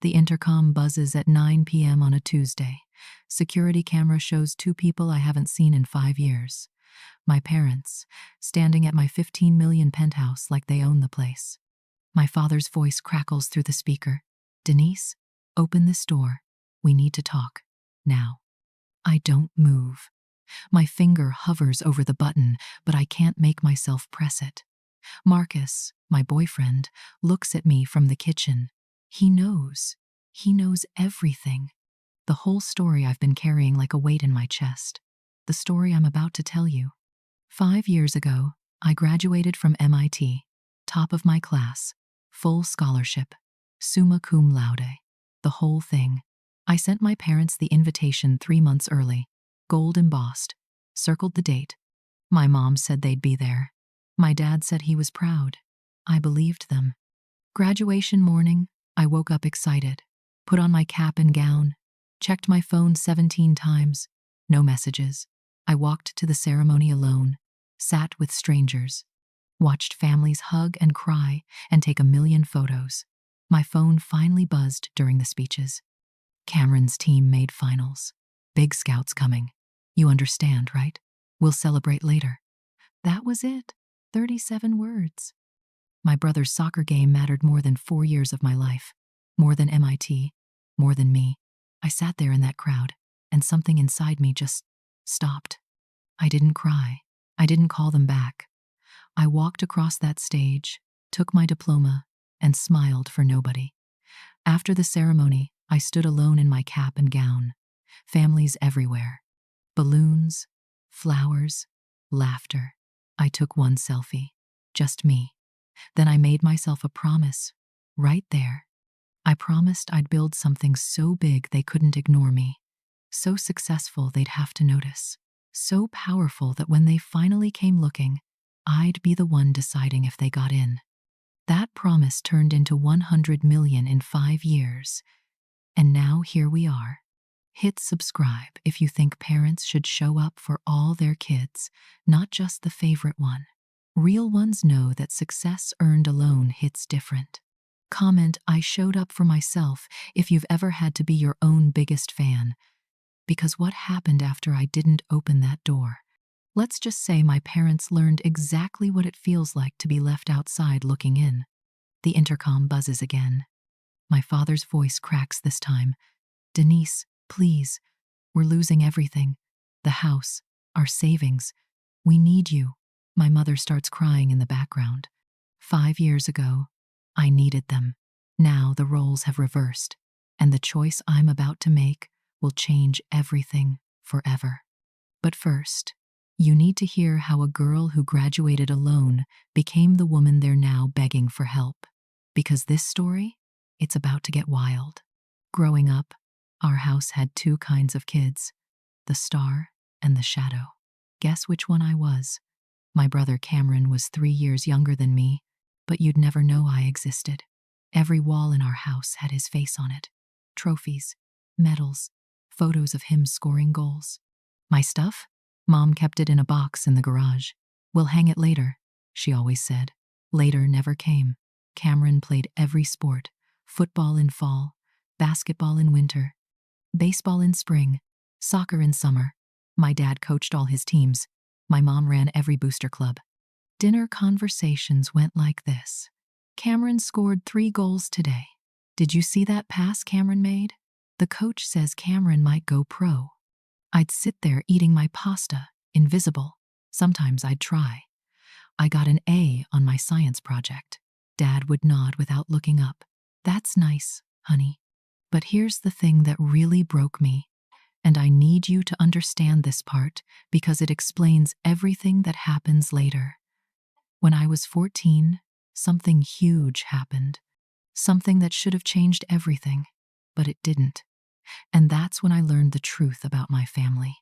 The intercom buzzes at 9 p.m. on a Tuesday. Security camera shows two people I haven't seen in 5 years. My parents, standing at my 15 million penthouse like they own the place. My father's voice crackles through the speaker. "Denise, open this door. We need to talk. Now." I don't move. My finger hovers over the button, but I can't make myself press it. Marcus, my boyfriend, looks at me from the kitchen. He knows. He knows everything. The whole story I've been carrying like a weight in my chest. The story I'm about to tell you. 5 years ago, I graduated from MIT, top of my class, full scholarship, summa cum laude, the whole thing. I sent my parents the invitation 3 months early, gold embossed, circled the date. My mom said they'd be there. My dad said he was proud. I believed them. Graduation morning, I woke up excited, put on my cap and gown, checked my phone 17 times, no messages. I walked to the ceremony alone, sat with strangers, watched families hug and cry and take a million photos. My phone finally buzzed during the speeches. Cameron's team made finals. Big scouts coming. You understand, right? We'll celebrate later. That was it. 37 words. My brother's soccer game mattered more than 4 years of my life. More than MIT. More than me. I sat there in that crowd, and something inside me just stopped. I didn't cry. I didn't call them back. I walked across that stage, took my diploma, and smiled for nobody. After the ceremony, I stood alone in my cap and gown. Families everywhere. Balloons, flowers, laughter. I took one selfie. Just me. Then I made myself a promise. Right there. I promised I'd build something so big they couldn't ignore me. So successful they'd have to notice. So powerful that when they finally came looking, I'd be the one deciding if they got in. That promise turned into 100 million in 5 years. And now here we are. Hit subscribe if you think parents should show up for all their kids, not just the favorite one. Real ones know that success earned alone hits different. Comment, "I showed up for myself," if you've ever had to be your own biggest fan. Because what happened after I didn't open that door? Let's just say my parents learned exactly what it feels like to be left outside looking in. The intercom buzzes again. My father's voice cracks this time. "Denise, please. We're losing everything. The house, our savings. We need you." My mother starts crying in the background. 5 years ago, I needed them. Now the roles have reversed, and the choice I'm about to make will change everything forever. But first, you need to hear how a girl who graduated alone became the woman they're now begging for help. Because this story, it's about to get wild. Growing up, our house had 2 kinds of kids, the star and the shadow. Guess which one I was? My brother Cameron was 3 years younger than me, but you'd never know I existed. Every wall in our house had his face on it. Trophies, medals, photos of him scoring goals. My stuff? Mom kept it in a box in the garage. "We'll hang it later," she always said. Later never came. Cameron played every sport: football in fall, basketball in winter, baseball in spring, soccer in summer. My dad coached all his teams. My mom ran every booster club. Dinner conversations went like this. "Cameron scored 3 goals today. Did you see that pass Cameron made? The coach says Cameron might go pro." I'd sit there eating my pasta, invisible. Sometimes I'd try. I got an A on my science project. Dad would nod without looking up. "That's nice, honey." But here's the thing that really broke me. And I need you to understand this part because it explains everything that happens later. When I was 14, something huge happened. Something that should have changed everything, but it didn't. And that's when I learned the truth about my family.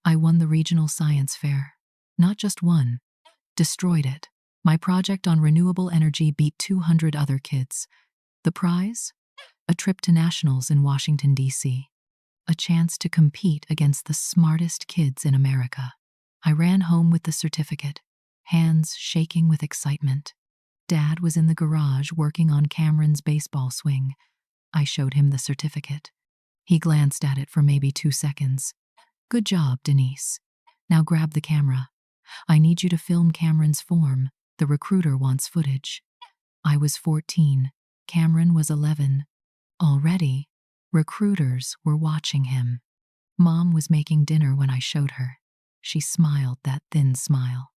I won the regional science fair. Not just won, destroyed it. My project on renewable energy beat 200 other kids. The prize? A trip to nationals in Washington, D.C. A chance to compete against the smartest kids in America. I ran home with the certificate, hands shaking with excitement. Dad was in the garage working on Cameron's baseball swing. I showed him the certificate. He glanced at it for maybe 2 seconds. Good job, Denise. Now grab the camera. I need you to film Cameron's form. The recruiter wants footage. I was 14. Cameron was 11. Already, recruiters were watching him. Mom was making dinner when I showed her. She smiled that thin smile.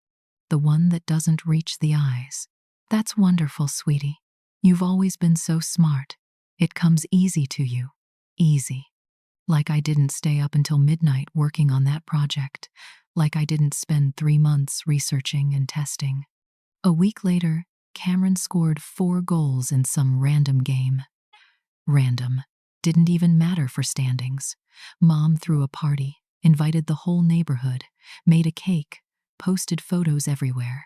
The one that doesn't reach the eyes. That's wonderful, sweetie. You've always been so smart. It comes easy to you. Easy. Like I didn't stay up until midnight working on that project. Like I didn't spend 3 months researching and testing. A week later, Cameron scored 4 goals in some random game. Random. Didn't even matter for standings. Mom threw a party, invited the whole neighborhood, made a cake, posted photos everywhere.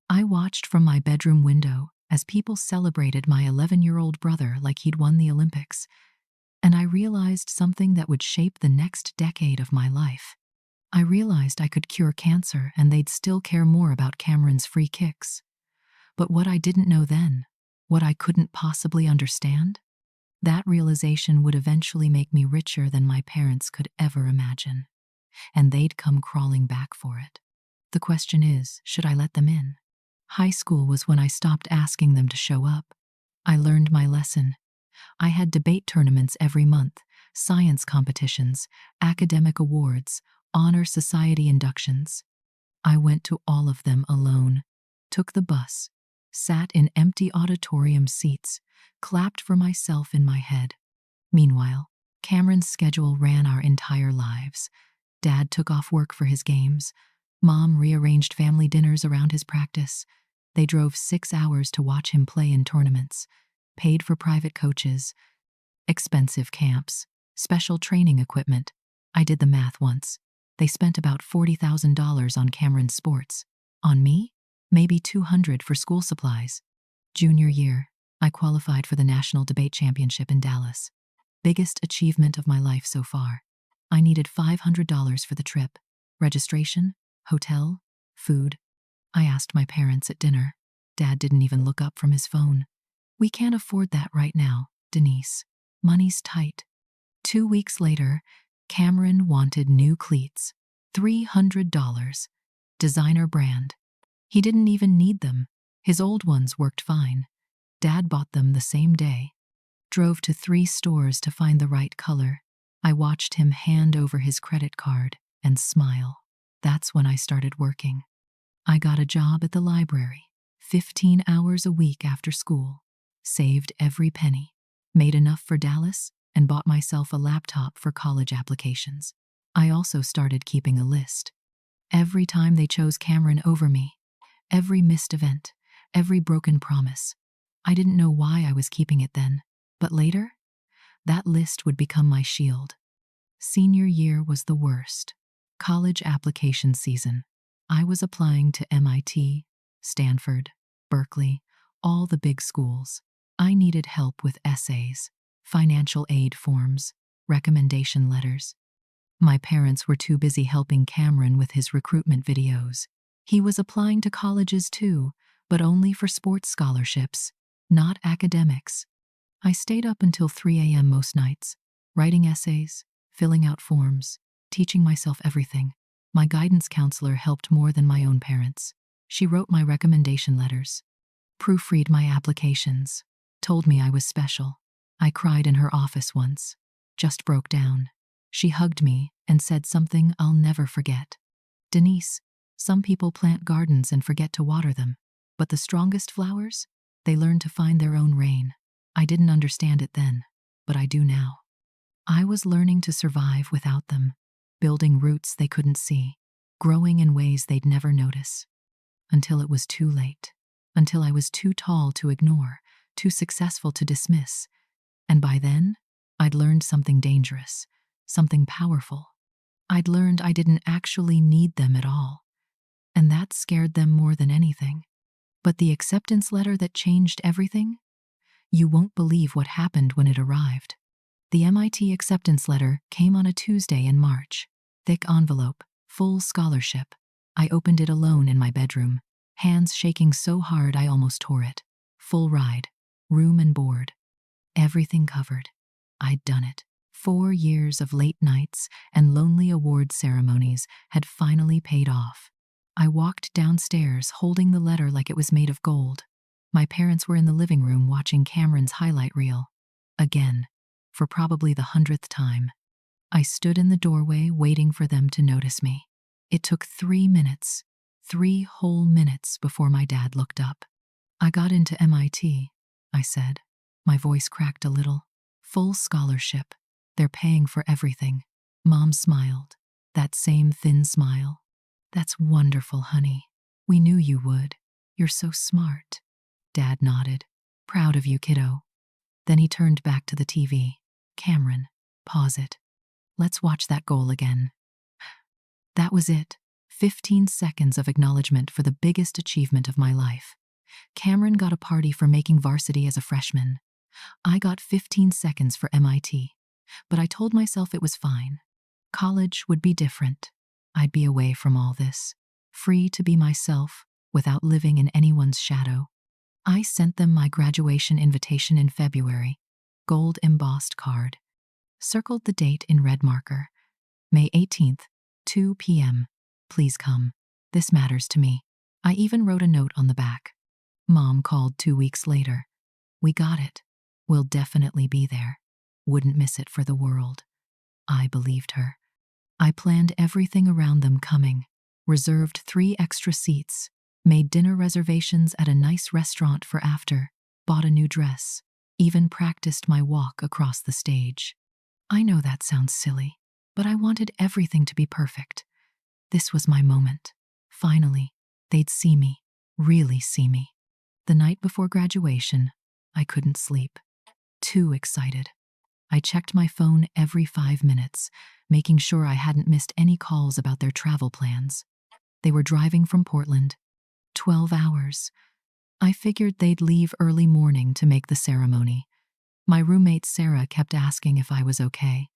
I watched from my bedroom window as people celebrated my 11-year-old brother like he'd won the Olympics. And I realized something that would shape the next decade of my life. I realized I could cure cancer and they'd still care more about Cameron's free kicks. But what I didn't know then, what I couldn't possibly understand, that realization would eventually make me richer than my parents could ever imagine. And they'd come crawling back for it. The question is, should I let them in? High school was when I stopped asking them to show up. I learned my lesson. I had debate tournaments every month, science competitions, academic awards, honor society inductions. I went to all of them alone, took the bus, sat in empty auditorium seats, clapped for myself in my head. Meanwhile, Cameron's schedule ran our entire lives. Dad took off work for his games. Mom rearranged family dinners around his practice. They drove 6 hours to watch him play in tournaments, paid for private coaches, expensive camps, special training equipment. I did the math once. They spent about $40,000 on Cameron's sports. On me? Maybe $200 for school supplies. Junior year, I qualified for the National Debate Championship in Dallas. Biggest achievement of my life so far. I needed $500 for the trip. Registration, hotel, food. I asked my parents at dinner. Dad didn't even look up from his phone. We can't afford that right now, Denise. Money's tight. 2 weeks later, Cameron wanted new cleats. $300. Designer brand. He didn't even need them. His old ones worked fine. Dad bought them the same day. Drove to 3 stores to find the right color. I watched him hand over his credit card and smile. That's when I started working. I got a job at the library, 15 hours a week after school. Saved every penny. Made enough for Dallas and bought myself a laptop for college applications. I also started keeping a list. Every time they chose Cameron over me, every missed event, every broken promise. I didn't know why I was keeping it then, but later, that list would become my shield. Senior year was the worst. College application season. I was applying to MIT, Stanford, Berkeley, all the big schools. I needed help with essays, financial aid forms, recommendation letters. My parents were too busy helping Cameron with his recruitment videos. He was applying to colleges too, but only for sports scholarships, not academics. I stayed up until 3 a.m. most nights, writing essays, filling out forms, teaching myself everything. My guidance counselor helped more than my own parents. She wrote my recommendation letters, proofread my applications, told me I was special. I cried in her office once, just broke down. She hugged me and said something I'll never forget. Denise, some people plant gardens and forget to water them, but the strongest flowers, they learn to find their own rain. I didn't understand it then, but I do now. I was learning to survive without them, building roots they couldn't see, growing in ways they'd never notice. Until it was too late. Until I was too tall to ignore, too successful to dismiss. And by then, I'd learned something dangerous, something powerful. I'd learned I didn't actually need them at all. And that scared them more than anything. But the acceptance letter that changed everything? You won't believe what happened when it arrived. The MIT acceptance letter came on a Tuesday in March. Thick envelope, full scholarship. I opened it alone in my bedroom, hands shaking so hard I almost tore it. Full ride, room and board. everything covered. I'd done it. 4 years of late nights and lonely award ceremonies had finally paid off. I walked downstairs holding the letter like it was made of gold. My parents were in the living room watching Cameron's highlight reel. Again, for probably the 100th time. I stood in the doorway waiting for them to notice me. It took 3 minutes, 3 whole minutes before my dad looked up. "I got into MIT, I said. My voice cracked a little. "Full scholarship. They're paying for everything." Mom smiled. That same thin smile. "That's wonderful, honey. We knew you would. You're so smart." Dad nodded. "Proud of you, kiddo." Then he turned back to the TV. "Cameron, pause it. Let's watch that goal again." That was it. 15 seconds of acknowledgement for the biggest achievement of my life. Cameron got a party for making varsity as a freshman. I got 15 seconds for MIT. But I told myself it was fine. College would be different. I'd be away from all this, free to be myself without living in anyone's shadow. I sent them my graduation invitation in February, gold embossed card. Circled the date in red marker. May 18th, 2 p.m. Please come. This matters to me. I even wrote a note on the back. Mom called 2 weeks later. "We got it. We'll definitely be there. Wouldn't miss it for the world." I believed her. I planned everything around them coming, reserved 3 extra seats, made dinner reservations at a nice restaurant for after, bought a new dress, even practiced my walk across the stage. I know that sounds silly, but I wanted everything to be perfect. This was my moment. Finally, they'd see me, really see me. The night before graduation, I couldn't sleep. Too excited. I checked my phone every 5 minutes, making sure I hadn't missed any calls about their travel plans. They were driving from Portland. 12 hours. I figured they'd leave early morning to make the ceremony. My roommate Sarah kept asking if I was okay.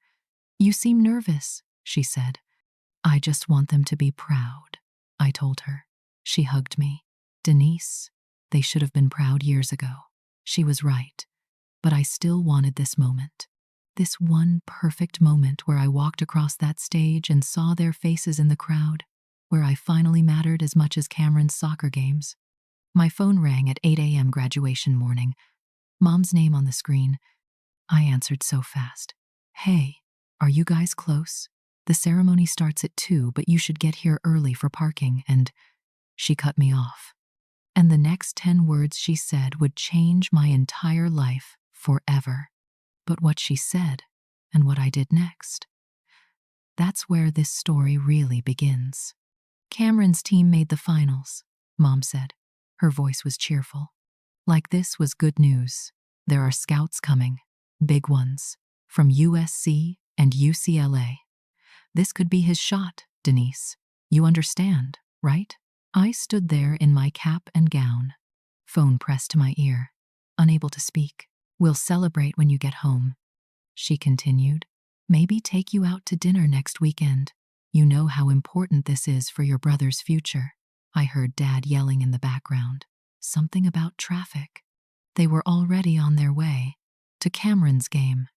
"You seem nervous," she said. "I just want them to be proud," I told her. She hugged me. "Denise, they should have been proud years ago." She was right. But I still wanted this moment. This one perfect moment where I walked across that stage and saw their faces in the crowd, where I finally mattered as much as Cameron's soccer games. My phone rang at 8 a.m. graduation morning. Mom's name on the screen. I answered so fast. "Hey, are you guys close? The ceremony starts at 2, but you should get here early for parking," and she cut me off. And the next 10 words she said would change my entire life forever. But what she said, and what I did next, that's where this story really begins. "Cameron's team made the finals," Mom said. Her voice was cheerful. "Like this was good news. There are scouts coming, big ones, from USC and UCLA. This could be his shot, Denise. You understand, right?" I stood there in my cap and gown, phone pressed to my ear, unable to speak. "We'll celebrate when you get home," she continued. "Maybe take you out to dinner next weekend. You know how important this is for your brother's future." I heard Dad yelling in the background. Something about traffic. They were already on their way. To Cameron's game.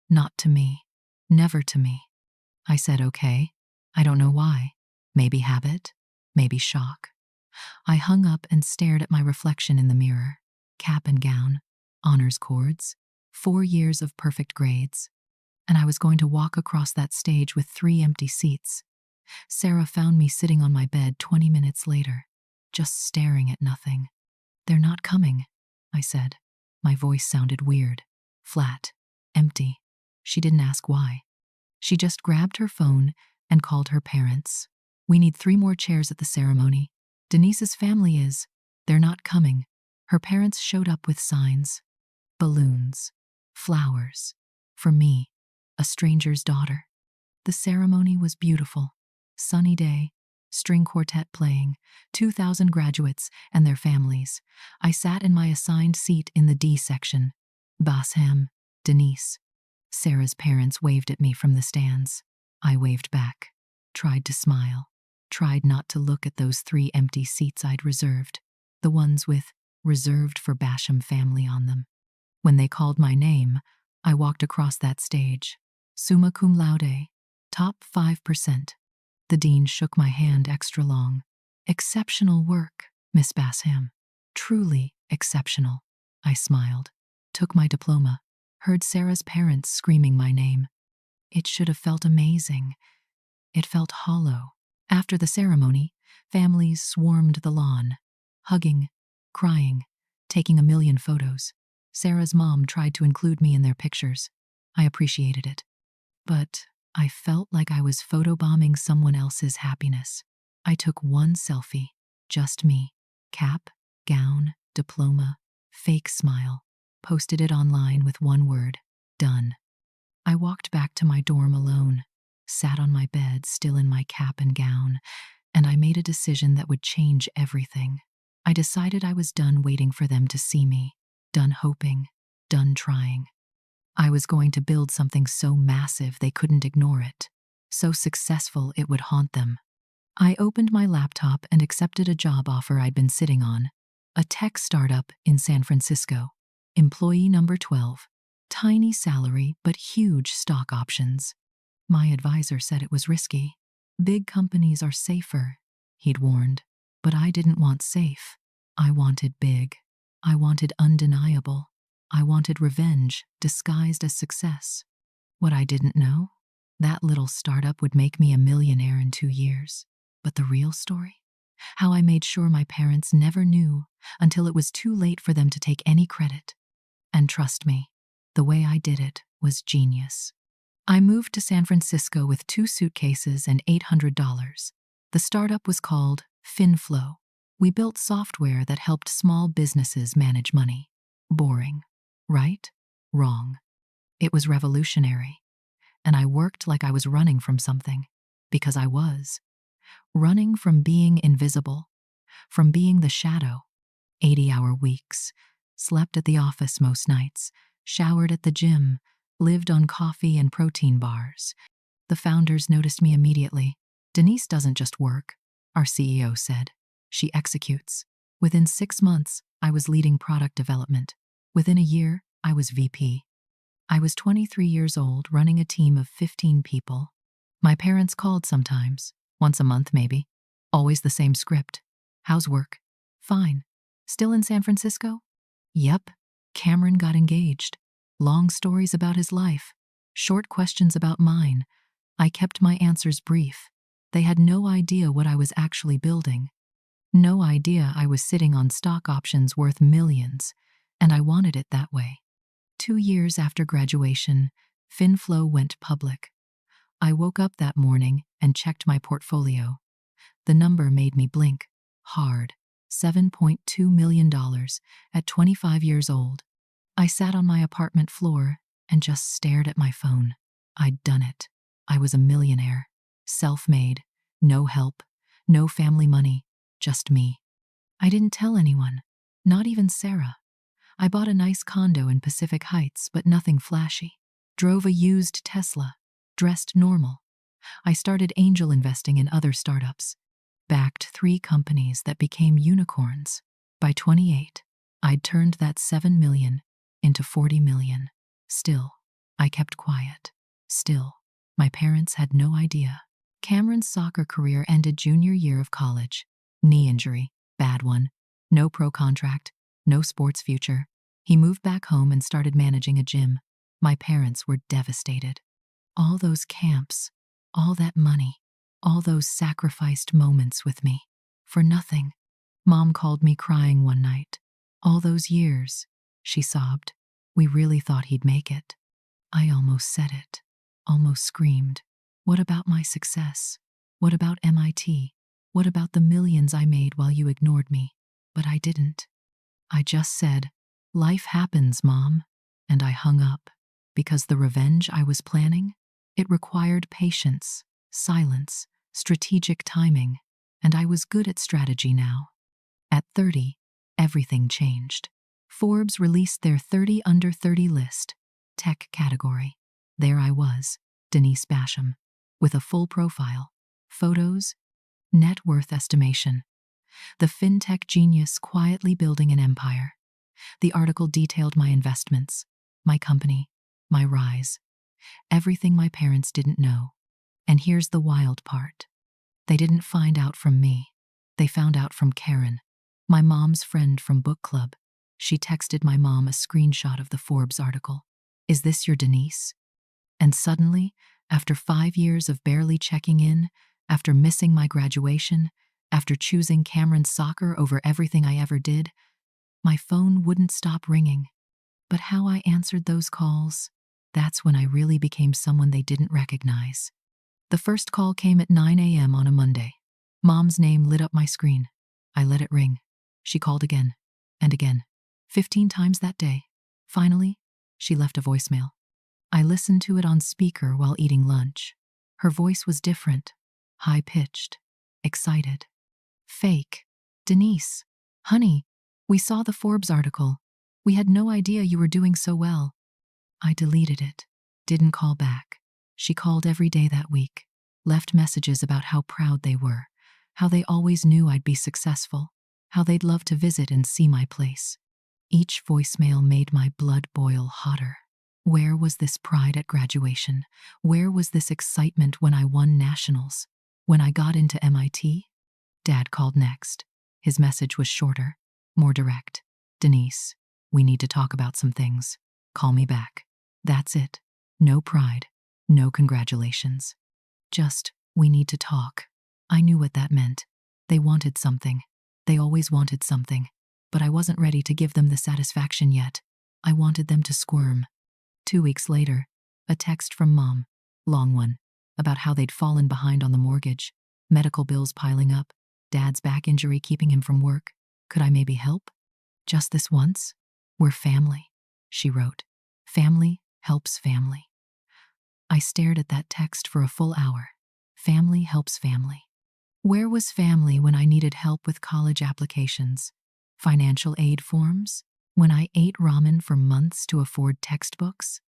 Not to me. Never to me. I said okay. I don't know why. Maybe habit. Maybe shock. I hung up and stared at my reflection in the mirror. Cap and gown. Honors cords. 4 years of perfect grades. And I was going to walk across that stage with 3 empty seats. Sarah found me sitting on my bed 20 minutes later, just staring at nothing. "They're not coming," I said. My voice sounded weird, flat, empty. She didn't ask why. She just grabbed her phone and called her parents. "We need 3 more chairs at the ceremony. Denise's family is. They're not coming." Her parents showed up with signs. Balloons. Flowers. For me, a stranger's daughter. The ceremony was beautiful. Sunny day, string quartet playing, 2,000 graduates and their families. I sat in my assigned seat in the D section. Bassam, Denise. Sarah's parents waved at me from the stands. I waved back, tried to smile, tried not to look at those 3 empty seats I'd reserved, the ones with "reserved for Basham family" on them. When they called my name, I walked across that stage. Summa cum laude, top 5%. The dean shook my hand extra long. Exceptional work, Miss Basham. Truly exceptional. I smiled, took my diploma, heard Sarah's parents screaming my name. It should have felt amazing. It felt hollow. After the ceremony, families swarmed the lawn, hugging, crying, taking a million photos. Sarah's mom tried to include me in their pictures. I appreciated it. But I felt like I was photobombing someone else's happiness. I took one selfie, just me. Cap, gown, diploma, fake smile. Posted it online with one word, done. I walked back to my dorm alone, sat on my bed still in my cap and gown, and I made a decision that would change everything. I decided I was done waiting for them to see me, done hoping, done trying. I was going to build something so massive they couldn't ignore it, so successful it would haunt them. I opened my laptop and accepted a job offer I'd been sitting on, a tech startup in San Francisco. Employee number 12. Tiny salary but huge stock options. My advisor said it was risky. Big companies are safer, he'd warned. But I didn't want safe. I wanted big. I wanted undeniable. I wanted revenge disguised as success. What I didn't know? That little startup would make me a millionaire in 2 years. But the real story? How I made sure my parents never knew until it was too late for them to take any credit. And trust me, the way I did it was genius. I moved to San Francisco with 2 suitcases and $800. The startup was called FinFlow. We built software that helped small businesses manage money. Boring, right? Wrong. It was revolutionary. And I worked like I was running from something. Because I was. Running from being invisible. From being the shadow. 80-hour weeks. Slept at the office most nights. Showered at the gym. Lived on coffee and protein bars. The founders noticed me immediately. Denise doesn't just work, our CEO said. She executes. Within 6 months, I was leading product development. Within a year, I was VP. I was 23 years old, running a team of 15 people. My parents called sometimes, once a month maybe. Always the same script. How's work? Fine. Still in San Francisco? Yep. Cameron got engaged. Long stories about his life. Short questions about mine. I kept my answers brief. They had no idea what I was actually building. No idea I was sitting on stock options worth millions, and I wanted it that way. 2 years after graduation, FinFlow went public. I woke up that morning and checked my portfolio. The number made me blink. Hard. $7.2 million at 25 years old. I sat on my apartment floor and just stared at my phone. I'd done it. I was a millionaire. Self-made. No help. No family money. Just me. I didn't tell anyone. Not even Sarah. I bought a nice condo in Pacific Heights, but nothing flashy. Drove a used Tesla. Dressed normal. I started angel investing in other startups. Backed 3 companies that became unicorns. By 28, I'd turned that $7 million into $40 million. Still, I kept quiet. Still, my parents had no idea. Cameron's soccer career ended junior year of college. Knee injury, bad one. No pro contract, no sports future. He moved back home and started managing a gym. My parents were devastated. All those camps, all that money, all those sacrificed moments with me. For nothing. Mom called me crying one night. All those years, she sobbed. We really thought he'd make it. I almost said it. Almost screamed. What about my success? What about MIT? What about the millions I made while you ignored me? But I didn't. I just said, life happens, Mom. And I hung up. Because the revenge I was planning, it required patience, silence, strategic timing, and I was good at strategy now. At 30, everything changed. Forbes released their 30 under 30 list, tech category. There I was, Denise Basham, with a full profile, photos, net worth estimation. The fintech genius quietly building an empire. The article detailed my investments, my company, my rise, everything my parents didn't know. And here's the wild part. They didn't find out from me. They found out from Karen, my mom's friend from book club. She texted my mom a screenshot of the Forbes article. "Is this your Denise?" And suddenly, after 5 years of barely checking in, after missing my graduation, after choosing Cameron's soccer over everything I ever did, my phone wouldn't stop ringing. But how I answered those calls, that's when I really became someone they didn't recognize. The first call came at 9 a.m. on a Monday. Mom's name lit up my screen. I let it ring. She called again and again, 15 times that day. Finally, she left a voicemail. I listened to it on speaker while eating lunch. Her voice was different, high-pitched, excited. "Fake. Denise. Honey, we saw the Forbes article. We had no idea you were doing so well." I deleted it. Didn't call back. She called every day that week. Left messages about how proud they were, how they always knew I'd be successful, how they'd love to visit and see my place. Each voicemail made my blood boil hotter. Where was this pride at graduation? Where was this excitement when I won nationals? When I got into MIT? Dad called next. His message was shorter, more direct. "Denise, we need to talk about some things. Call me back." That's it. No pride. No congratulations. Just, "We need to talk." I knew what that meant. They wanted something. They always wanted something. But I wasn't ready to give them the satisfaction yet. I wanted them to squirm. 2 weeks later, a text from Mom, long one, about how they'd fallen behind on the mortgage, medical bills piling up, Dad's back injury keeping him from work. Could I maybe help? "Just this once? We're family," she wrote. "Family helps family." I stared at that text for a full hour. Family helps family. Where was family when I needed help with college applications? Financial aid forms? When I ate ramen for months to afford textbooks?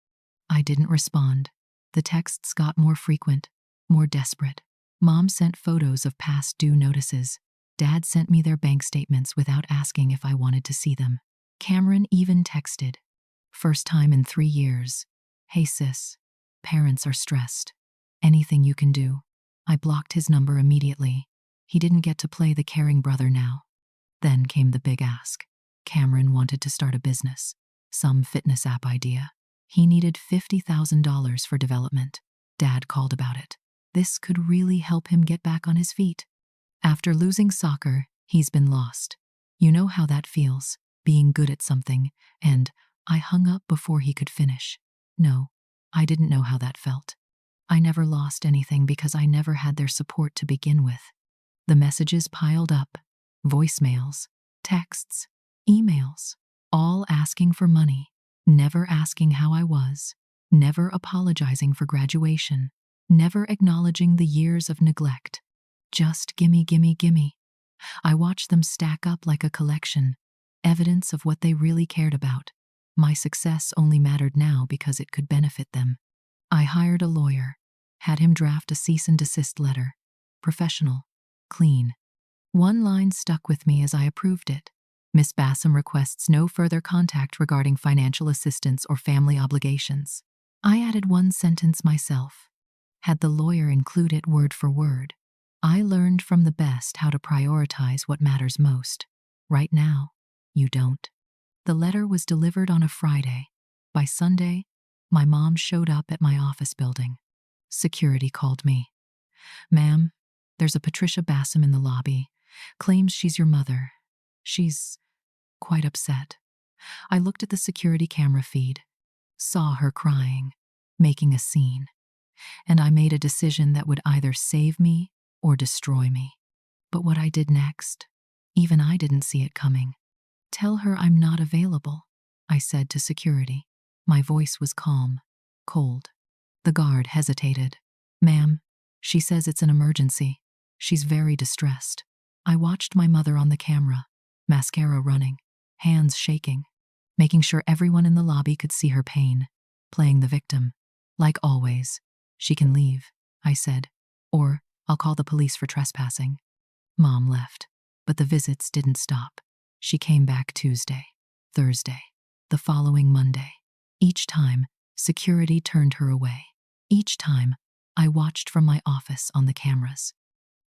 I didn't respond. The texts got more frequent, more desperate. Mom sent photos of past due notices. Dad sent me their bank statements without asking if I wanted to see them. Cameron even texted. "First time in 3 years. Hey sis, parents are stressed. Anything you can do?" I blocked his number immediately. He didn't get to play the caring brother now. Then came the big ask. Cameron wanted to start a business, some fitness app idea. He needed $50,000 for development. Dad called about it. This could really help him get back on his feet. After losing soccer, he's been lost. You know how that feels, being good at something, and I hung up before he could finish. No, I didn't know how that felt. I never lost anything because I never had their support to begin with. The messages piled up, voicemails, texts, emails, all asking for money, never asking how I was, never apologizing for graduation, never acknowledging the years of neglect. Just gimme, gimme, gimme. I watched them stack up like a collection, evidence of what they really cared about. My success only mattered now because it could benefit them. I hired a lawyer, had him draft a cease and desist letter. Professional, clean. One line stuck with me as I approved it. "Miss Bassam requests no further contact regarding financial assistance or family obligations." I added one sentence myself. Had the lawyer include it word for word. I learned from the best how to prioritize what matters most. Right now, you don't. The letter was delivered on a Friday. By Sunday, my mom showed up at my office building. Security called me. "Ma'am, there's a Patricia Bassam in the lobby. Claims she's your mother. She's quite upset." I looked at the security camera feed, saw her crying, making a scene, and I made a decision that would either save me or destroy me. But what I did next, even I didn't see it coming. "Tell her I'm not available," I said to security. My voice was calm, cold. The guard hesitated. "Ma'am, she says it's an emergency. She's very distressed." I watched my mother on the camera, mascara running, hands shaking, making sure everyone in the lobby could see her pain, playing the victim. "Like always, she can leave," I said, "or I'll call the police for trespassing." Mom left, but the visits didn't stop. She came back Tuesday. Thursday. The following Monday. Each time, security turned her away. Each time, I watched from my office on the cameras.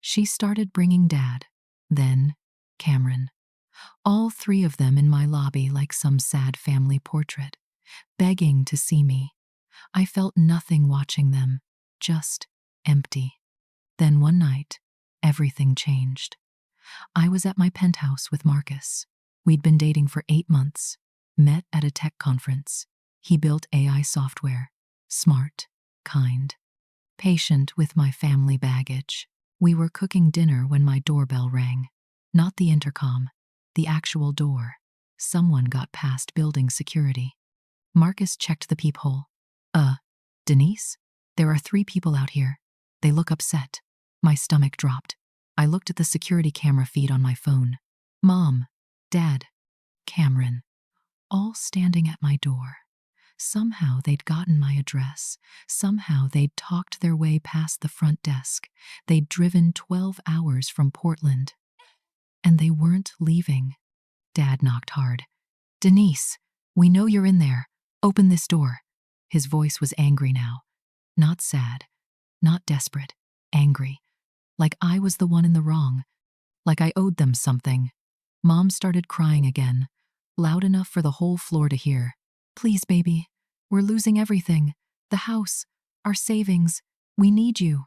She started bringing Dad, then Cameron. All three of them in my lobby like some sad family portrait, begging to see me. I felt nothing watching them, just empty. Then one night, everything changed. I was at my penthouse with Marcus. We'd been dating for 8 months, met at a tech conference. He built AI software, smart, kind, patient with my family baggage. We were cooking dinner when my doorbell rang. Not the intercom, the actual door. Someone got past building security. Marcus checked the peephole. Denise? There are 3 people out here. They look upset. My stomach dropped. I looked at the security camera feed on my phone. Mom, Dad, Cameron, all standing at my door. Somehow they'd gotten my address. Somehow they'd talked their way past the front desk. They'd driven 12 hours from Portland. And they weren't leaving. Dad knocked hard. Denise, we know you're in there. Open this door. His voice was angry now. Not sad, not desperate, angry. Like I was the one in the wrong. Like I owed them something. Mom started crying again, loud enough for the whole floor to hear. Please, baby. We're losing everything. The house, our savings. We need you.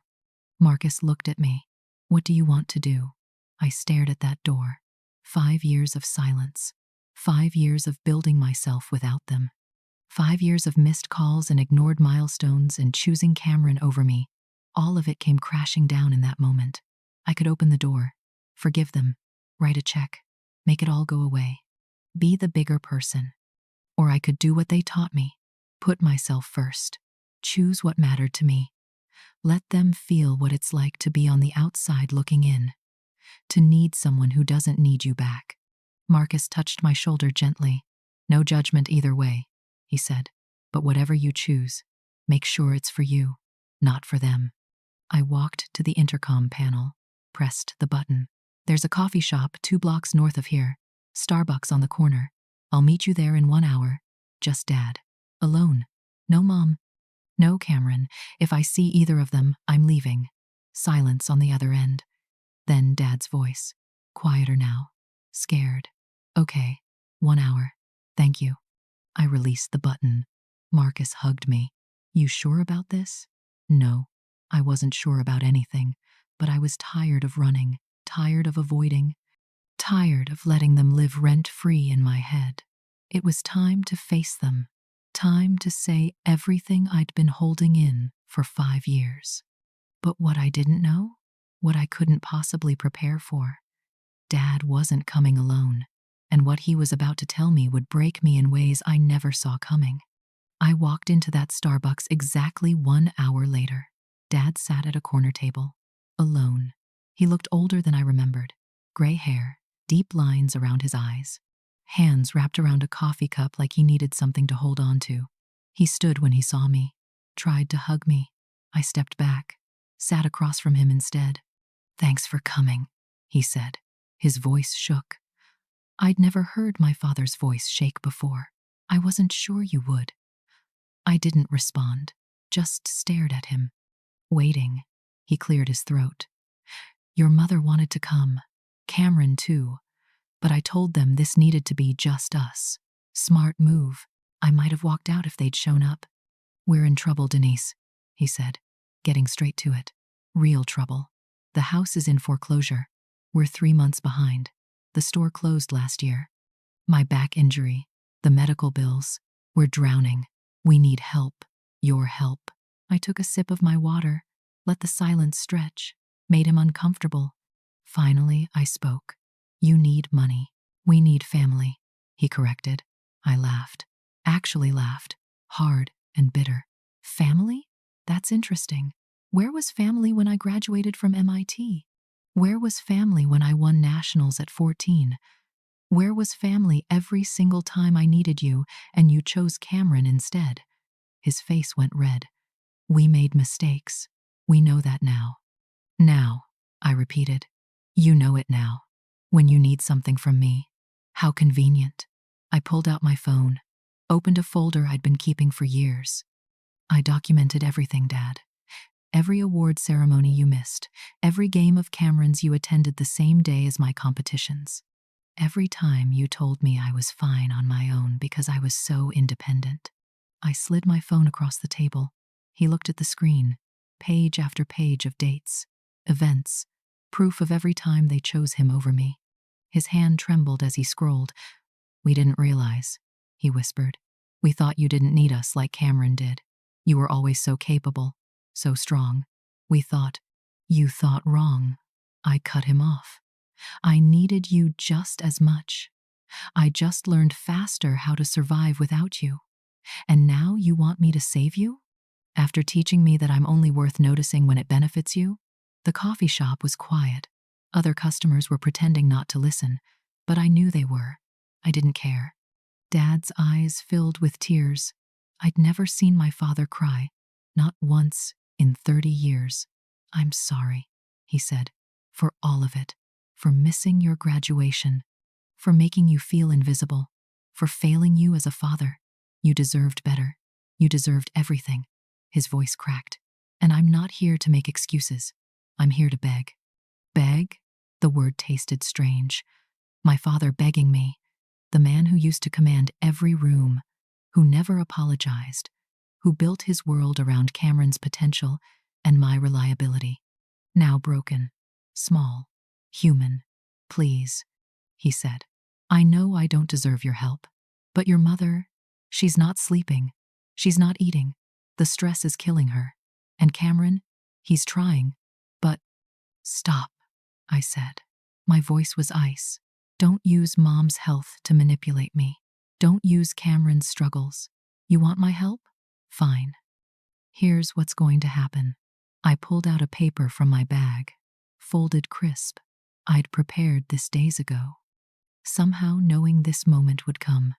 Marcus looked at me. What do you want to do? I stared at that door. 5 years of silence. 5 years of building myself without them. 5 years of missed calls and ignored milestones and choosing Cameron over me. All of it came crashing down in that moment. I could open the door, forgive them, write a check, make it all go away. Be the bigger person. Or I could do what they taught me. Put myself first. Choose what mattered to me. Let them feel what it's like to be on the outside looking in. To need someone who doesn't need you back. Marcus touched my shoulder gently. No judgment either way, he said. But whatever you choose, make sure it's for you, not for them. I walked to the intercom panel, pressed the button. There's a coffee shop 2 blocks north of here. Starbucks on the corner. I'll meet you there in 1 hour. Just Dad. Alone. No Mom. No Cameron. If I see either of them, I'm leaving. Silence on the other end. Then Dad's voice. Quieter now. Scared. Okay. 1 hour. Thank you. I released the button. Marcus hugged me. You sure about this? No. I wasn't sure about anything, but I was tired of running, tired of avoiding, tired of letting them live rent-free in my head. It was time to face them, time to say everything I'd been holding in for 5 years. But what I didn't know, what I couldn't possibly prepare for, Dad wasn't coming alone, and what he was about to tell me would break me in ways I never saw coming. I walked into that Starbucks exactly 1 hour later. Dad sat at a corner table, alone. He looked older than I remembered. Gray hair, deep lines around his eyes. Hands wrapped around a coffee cup like he needed something to hold on to. He stood when he saw me, tried to hug me. I stepped back, sat across from him instead. Thanks for coming, he said. His voice shook. I'd never heard my father's voice shake before. I wasn't sure you would. I didn't respond, just stared at him. Waiting. He cleared his throat. Your mother wanted to come. Cameron too. But I told them this needed to be just us. Smart move. I might have walked out if they'd shown up. We're in trouble, Denise, he said, getting straight to it. Real trouble. The house is in foreclosure. We're 3 months behind. The store closed last year. My back injury, the medical bills. We're drowning. We need help. Your help. I took a sip of my water, let the silence stretch, made him uncomfortable. Finally, I spoke. You need money. We need family, he corrected. I laughed. Actually laughed. Hard and bitter. Family? That's interesting. Where was family when I graduated from MIT? Where was family when I won nationals at 14? Where was family every single time I needed you and you chose Cameron instead? His face went red. We made mistakes. We know that now. Now, I repeated. You know it now. When you need something from me. How convenient. I pulled out my phone, opened a folder I'd been keeping for years. I documented everything, Dad. Every award ceremony you missed, every game of Cameron's you attended the same day as my competitions. Every time you told me I was fine on my own because I was so independent. I slid my phone across the table. He looked at the screen, page after page of dates, events, proof of every time they chose him over me. His hand trembled as he scrolled. "We didn't realize," he whispered. "We thought you didn't need us like Cameron did. You were always so capable, so strong. We thought." "You thought wrong." I cut him off. "I needed you just as much. I just learned faster how to survive without you. And now you want me to save you? After teaching me that I'm only worth noticing when it benefits you?" The coffee shop was quiet. Other customers were pretending not to listen, but I knew they were. I didn't care. Dad's eyes filled with tears. I'd never seen my father cry, not once in 30 years. "I'm sorry," he said, "for all of it. For missing your graduation. For making you feel invisible. For failing you as a father. You deserved better. You deserved everything." His voice cracked. "And I'm not here to make excuses. I'm here to beg." Beg? The word tasted strange. My father begging me. The man who used to command every room, who never apologized, who built his world around Cameron's potential and my reliability. Now broken, small, human. "Please," he said. "I know I don't deserve your help, but your mother, she's not sleeping. She's not eating. The stress is killing her. And Cameron, he's trying, but—" "Stop," I said. My voice was ice. "Don't use Mom's health to manipulate me. Don't use Cameron's struggles. You want my help? Fine. Here's what's going to happen." I pulled out a paper from my bag, folded crisp. I'd prepared this days ago. Somehow knowing this moment would come.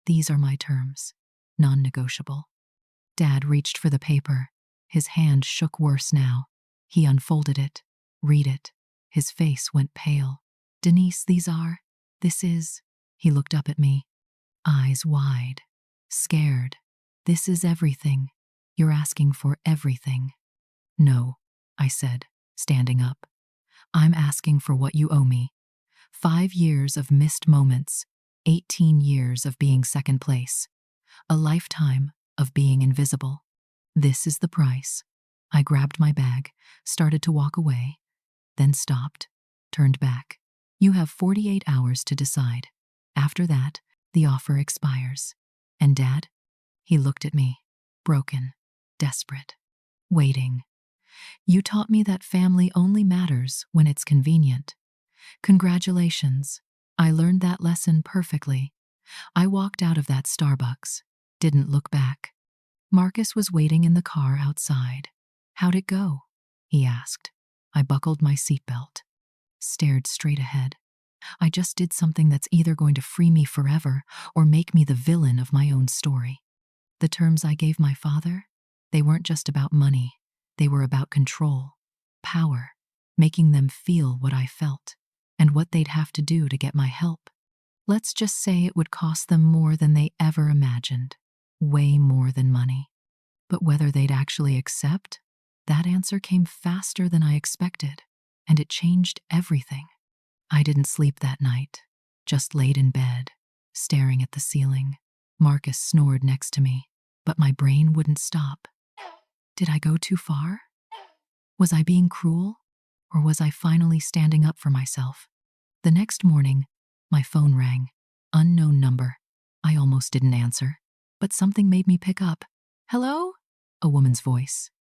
"These are my terms. Non-negotiable." Dad reached for the paper. His hand shook worse now. He unfolded it. "Read it." His face went pale. "Denise, this is—" He looked up at me, eyes wide, scared. "This is everything. You're asking for everything." "No," I said, standing up. "I'm asking for what you owe me. 5 years of missed moments, 18 years of being second place, a lifetime of being invisible. This is the price." I grabbed my bag, started to walk away, then stopped, turned back. "You have 48 hours to decide. After that, the offer expires." "And Dad?" He looked at me, broken, desperate, waiting. "You taught me that family only matters when it's convenient. Congratulations. I learned that lesson perfectly." I walked out of that Starbucks, didn't look back. Marcus was waiting in the car outside. "How'd it go?" he asked. I buckled my seatbelt, stared straight ahead. I just did something that's either going to free me forever or make me the villain of my own story. The terms I gave my father, they weren't just about money. They were about control, power, making them feel what I felt, and what they'd have to do to get my help. Let's just say it would cost them more than they ever imagined. Way more than money. But whether they'd actually accept, that answer came faster than I expected, and it changed everything. I didn't sleep that night, just laid in bed, staring at the ceiling. Marcus snored next to me, but my brain wouldn't stop. Did I go too far? Was I being cruel? Or was I finally standing up for myself? The next morning, my phone rang. Unknown number. I almost didn't answer, but something made me pick up. "Hello?" A woman's voice.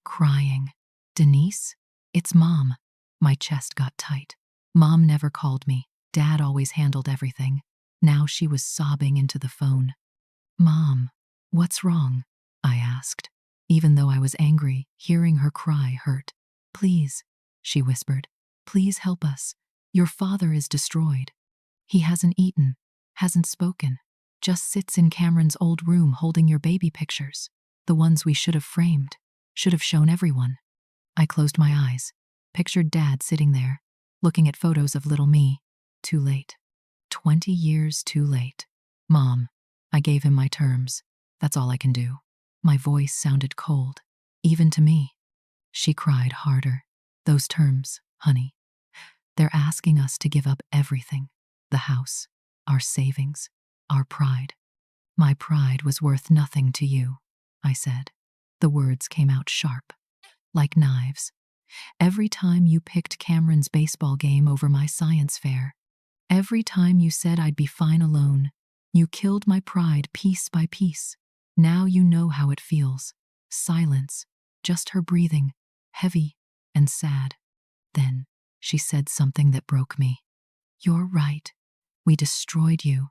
Crying. "Denise? It's Mom." My chest got tight. Mom never called me. Dad always handled everything. Now she was sobbing into the phone. "Mom, what's wrong?" I asked. Even though I was angry, hearing her cry hurt. "Please," she whispered. "Please help us. Your father is destroyed. He hasn't eaten, hasn't spoken, just sits in Cameron's old room holding your baby pictures, the ones we should have framed, should have shown everyone." I closed my eyes, pictured Dad sitting there, looking at photos of little me. Too late. 20 years too late. Mom, I gave him my terms. That's all I can do. My voice sounded cold, even to me. She cried harder. Those terms, honey. They're asking us to give up everything. The house, our savings, our pride. My pride was worth nothing to you, I said. The words came out sharp, like knives. Every time you picked Cameron's baseball game over my science fair, every time you said I'd be fine alone, you killed my pride piece by piece. Now you know how it feels. Silence, just her breathing, heavy and sad. Then she said something that broke me. You're right. We destroyed you.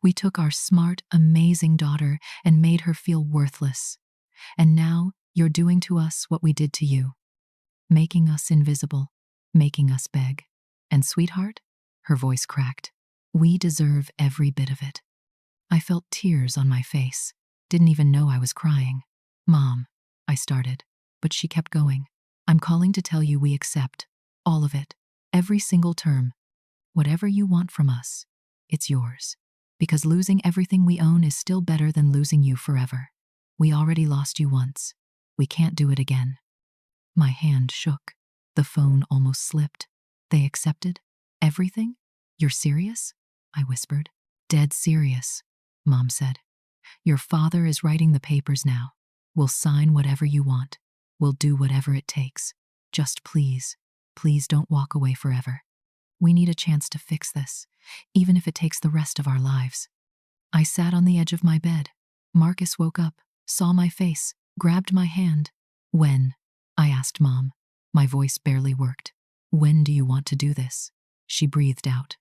We took our smart, amazing daughter and made her feel worthless. And now you're doing to us what we did to you. Making us invisible, making us beg. And sweetheart, her voice cracked, we deserve every bit of it. I felt tears on my face, didn't even know I was crying. Mom, I started, but she kept going. I'm calling to tell you we accept all of it, every single term. Whatever you want from us, it's yours. Because losing everything we own is still better than losing you forever. We already lost you once. We can't do it again. My hand shook. The phone almost slipped. They accepted? Everything? You're serious? I whispered. Dead serious, Mom said. Your father is writing the papers now. We'll sign whatever you want. We'll do whatever it takes. Just please, please don't walk away forever. We need a chance to fix this, even if it takes the rest of our lives. I sat on the edge of my bed. Marcus woke up, saw my face, grabbed my hand. When? I asked Mom. My voice barely worked. When do you want to do this? She breathed out.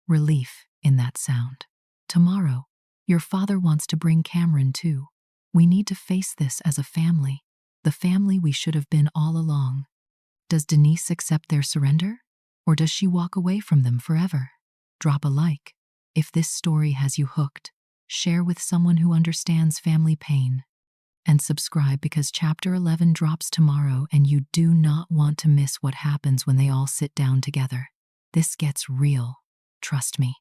Relief in that sound. Tomorrow. Your father wants to bring Cameron too. We need to face this as a family, the family we should have been all along. Does Denise accept their surrender? Or does she walk away from them forever? Drop a like. If this story has you hooked, share with someone who understands family pain. And subscribe because Chapter 11 drops tomorrow and you do not want to miss what happens when they all sit down together. This gets real. Trust me.